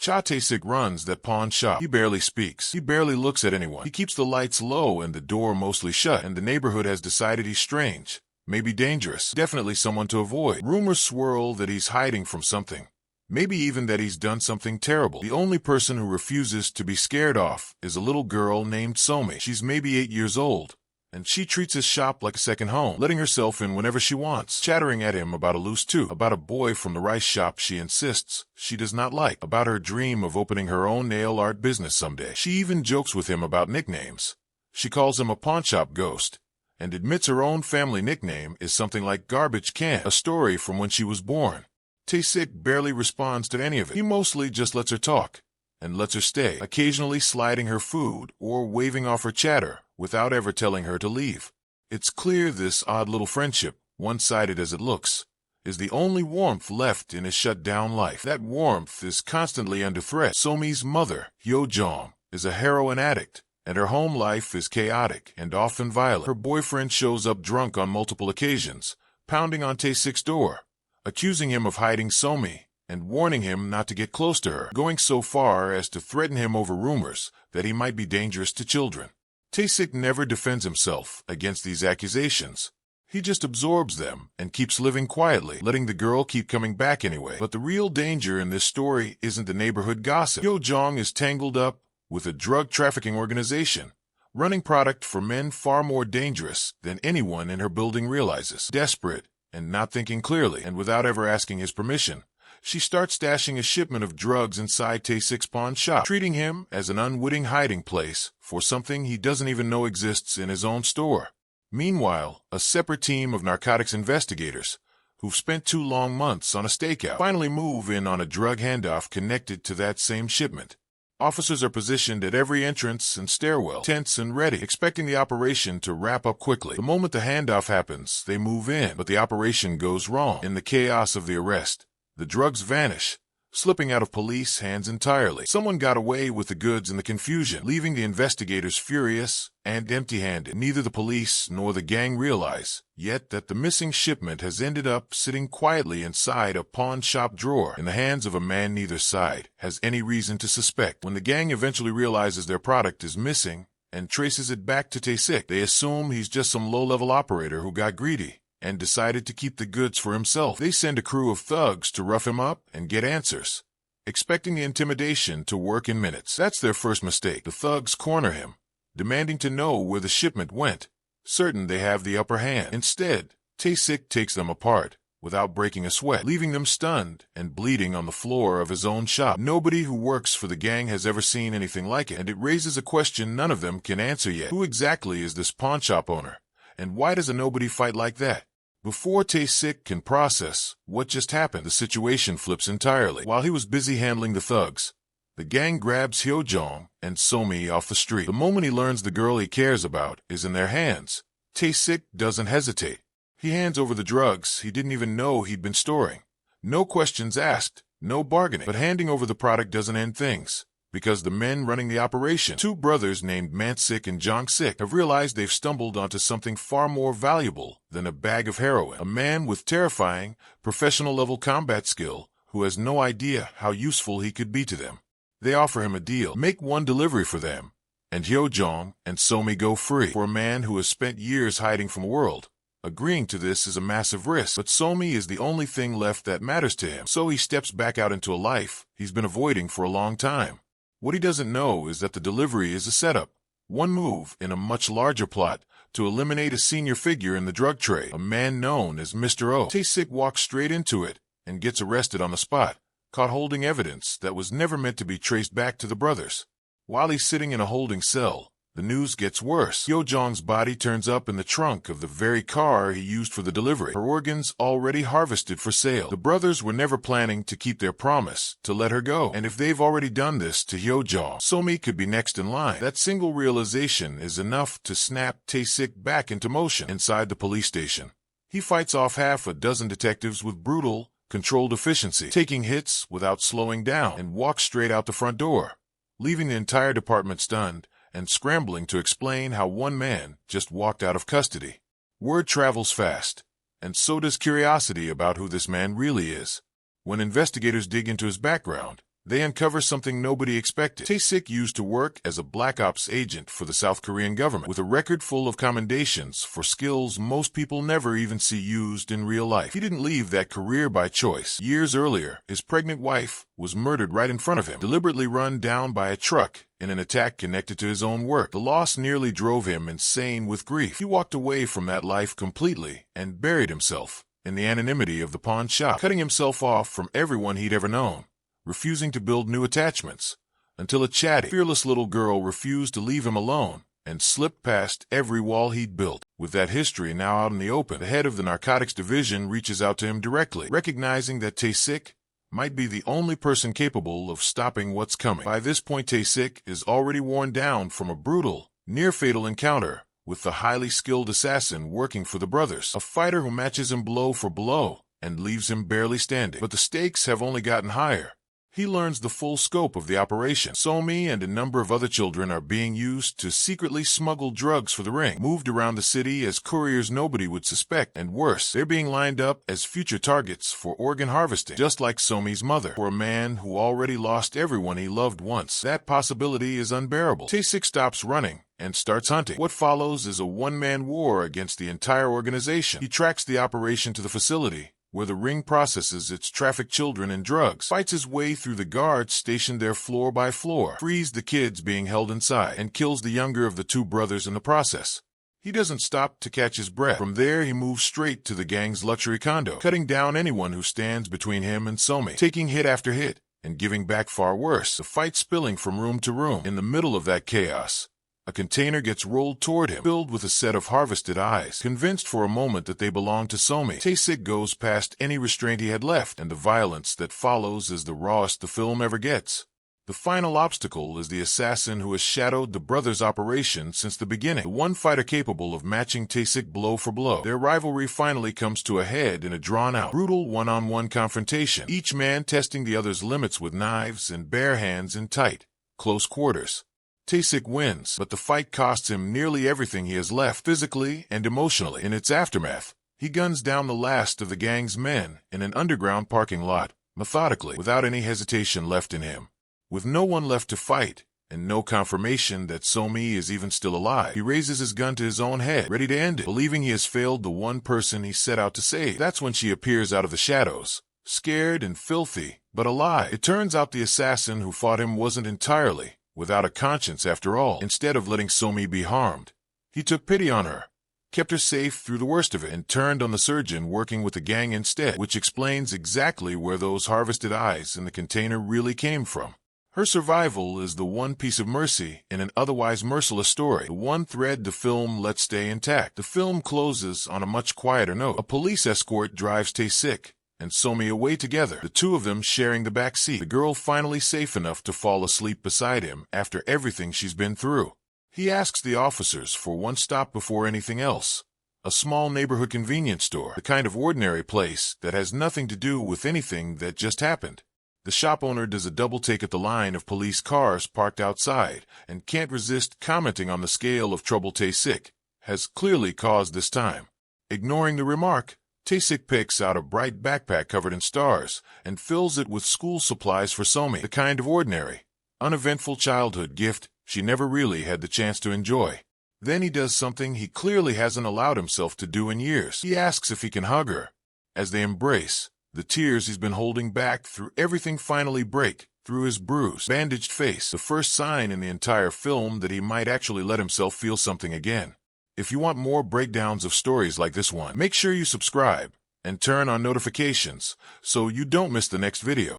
Tae-sik runs that pawn shop. He barely speaks. He barely looks at anyone. He keeps the lights low and the door mostly shut, and the neighborhood has decided he's strange, maybe dangerous, definitely someone to avoid. Rumors swirl that he's hiding from something. Maybe even that he's done something terrible. The only person who refuses to be scared off is a little girl named Somi. She's maybe 8 years old, and she treats his shop like a second home, letting herself in whenever she wants, chattering at him about a loose tooth, about a boy from the rice shop she insists she does not like, about her dream of opening her own nail art business someday. She even jokes with him about nicknames. She calls him a pawnshop ghost, and admits her own family nickname is something like garbage can, a story from when she was born. Tae-sik barely responds to any of it. He mostly just lets her talk, and lets her stay, occasionally sliding her food or waving off her chatter without ever telling her to leave. It's clear this odd little friendship, one-sided as it looks, is the only warmth left in his shut-down life. That warmth is constantly under threat. Somi's mother, Hyo-jong, is a heroin addict, and her home life is chaotic and often violent. Her boyfriend shows up drunk on multiple occasions, pounding on Tae-sik's door, accusing him of hiding Somi, and warning him not to get close to her, going so far as to threaten him over rumors that he might be dangerous to children. Tae-sik never defends himself against these accusations. He just absorbs them and keeps living quietly, letting the girl keep coming back anyway. But the real danger in this story isn't the neighborhood gossip. Hyo-jong is tangled up with a drug trafficking organization, running product for men far more dangerous than anyone in her building realizes. Desperate, and not thinking clearly, and without ever asking his permission, she starts stashing a shipment of drugs inside Tae-sik's pawn shop, treating him as an unwitting hiding place for something he doesn't even know exists in his own store. Meanwhile, a separate team of narcotics investigators, who've spent 2 long months on a stakeout, finally move in on a drug handoff connected to that same shipment. Officers are positioned at every entrance and stairwell, tense and ready, expecting the operation to wrap up quickly. The moment the handoff happens, they move in, but the operation goes wrong. In the chaos of the arrest, the drugs vanish, slipping out of police hands entirely. Someone got away with the goods in the confusion, leaving the investigators furious and empty-handed. Neither the police nor the gang realize yet that the missing shipment has ended up sitting quietly inside a pawn shop drawer in the hands of a man neither side has any reason to suspect. When the gang eventually realizes their product is missing and traces it back to Tae-sik, they assume he's just some low-level operator who got greedy and decided to keep the goods for himself. They send a crew of thugs to rough him up and get answers, expecting the intimidation to work in minutes. That's their first mistake. The thugs corner him, demanding to know where the shipment went, certain they have the upper hand. Instead, Tae-sik takes them apart without breaking a sweat, leaving them stunned and bleeding on the floor of his own shop. Nobody who works for the gang has ever seen anything like it, and it raises a question none of them can answer yet. Who exactly is this pawn shop owner, and why does a nobody fight like that? Before Tae-sik can process what just happened, the situation flips entirely. While he was busy handling the thugs, the gang grabs Hyo-jong and Somi off the street. The moment he learns the girl he cares about is in their hands, Tae-sik doesn't hesitate. He hands over the drugs he didn't even know he'd been storing. No questions asked, no bargaining. But handing over the product doesn't end things, because the men running the operation, 2 brothers named Man-sik and Jong-sik, have realized they've stumbled onto something far more valuable than a bag of heroin. A man with terrifying, professional-level combat skill who has no idea how useful he could be to them. They offer him a deal: make 1 delivery for them, and Hyo-jong and Somi go free. For a man who has spent years hiding from the world, agreeing to this is a massive risk, but Somi is the only thing left that matters to him. So he steps back out into a life he's been avoiding for a long time. What he doesn't know is that the delivery is a setup, one move in a much larger plot to eliminate a senior figure in the drug trade, a man known as Mr. O. Tae-sik walks straight into it and gets arrested on the spot, caught holding evidence that was never meant to be traced back to the brothers. While he's sitting in a holding cell, the news gets worse. Hyo-jong's body turns up in the trunk of the very car he used for the delivery, her organs already harvested for sale. The brothers were never planning to keep their promise to let her go, and if they've already done this to Hyo-jong, Somi could be next in line. That single realization is enough to snap Tae-sik back into motion. Inside the police station, he fights off half a dozen detectives with brutal, controlled efficiency, taking hits without slowing down, and walks straight out the front door, leaving the entire department stunned and scrambling to explain how one man just walked out of custody. Word travels fast, and so does curiosity about who this man really is. When investigators dig into his background, they uncover something nobody expected. Tae-sik used to work as a black ops agent for the South Korean government, with a record full of commendations for skills most people never even see used in real life. He didn't leave that career by choice. Years earlier, his pregnant wife was murdered right in front of him, deliberately run down by a truck in an attack connected to his own work. The loss nearly drove him insane with grief. He walked away from that life completely and buried himself in the anonymity of the pawn shop, cutting himself off from everyone he'd ever known, refusing to build new attachments, until a chatty, fearless little girl refused to leave him alone and slipped past every wall he'd built. With that history now out in the open, the head of the narcotics division reaches out to him directly, recognizing that Tae-sik might be the only person capable of stopping what's coming. By this point, Tae-sik is already worn down from a brutal, near-fatal encounter with the highly skilled assassin working for the brothers, a fighter who matches him blow for blow and leaves him barely standing. But the stakes have only gotten higher. He learns the full scope of the operation. Somi and a number of other children are being used to secretly smuggle drugs for the ring, moved around the city as couriers nobody would suspect, and worse, they're being lined up as future targets for organ harvesting, just like Somi's mother. For a man who already lost everyone he loved once, that possibility is unbearable. Tae-sik stops running and starts hunting. What follows is a one-man war against the entire organization. He tracks the operation to the facility where the ring processes its trafficked children and drugs, fights his way through the guards stationed there floor by floor, frees the kids being held inside, and kills the younger of the two brothers in the process. He doesn't stop to catch his breath. From there, he moves straight to the gang's luxury condo, cutting down anyone who stands between him and Somi, taking hit after hit, and giving back far worse, the fight spilling from room to room. In the middle of that chaos, a container gets rolled toward him, filled with a set of harvested eyes. Convinced for a moment that they belong to Somi, Tae-sik goes past any restraint he had left, and the violence that follows is the rawest the film ever gets. The final obstacle is the assassin who has shadowed the brothers' operation since the beginning, the one fighter capable of matching Tae-sik blow for blow. Their rivalry finally comes to a head in a drawn-out, brutal one-on-one confrontation, each man testing the other's limits with knives and bare hands in tight, close quarters. Tae-sik wins, but the fight costs him nearly everything he has left, physically and emotionally. In its aftermath, he guns down the last of the gang's men in an underground parking lot, methodically, without any hesitation left in him. With no one left to fight, and no confirmation that Somi is even still alive, he raises his gun to his own head, ready to end it, believing he has failed the one person he set out to save. That's when she appears out of the shadows, scared and filthy, but alive. It turns out the assassin who fought him wasn't entirely without a conscience after all. Instead of letting Somi be harmed, he took pity on her, kept her safe through the worst of it, and turned on the surgeon working with the gang instead, which explains exactly where those harvested eyes in the container really came from. Her survival is the one piece of mercy in an otherwise merciless story, the one thread the film lets stay intact. The film closes on a much quieter note. A police escort drives Tae-sik and Somi away together, the two of them sharing the back seat, the girl finally safe enough to fall asleep beside him after everything she's been through. He asks the officers for one stop before anything else, a small neighborhood convenience store, the kind of ordinary place that has nothing to do with anything that just happened. The shop owner does a double take at the line of police cars parked outside and can't resist commenting on the scale of trouble Tae-sik has clearly caused this time. Ignoring the remark, Tae-sik picks out a bright backpack covered in stars and fills it with school supplies for Somi, the kind of ordinary, uneventful childhood gift she never really had the chance to enjoy. Then he does something he clearly hasn't allowed himself to do in years. He asks if he can hug her. As they embrace, the tears he's been holding back through everything finally break through his bruised, bandaged face, the first sign in the entire film that he might actually let himself feel something again. If you want more breakdowns of stories like this one, make sure you subscribe and turn on notifications so you don't miss the next video.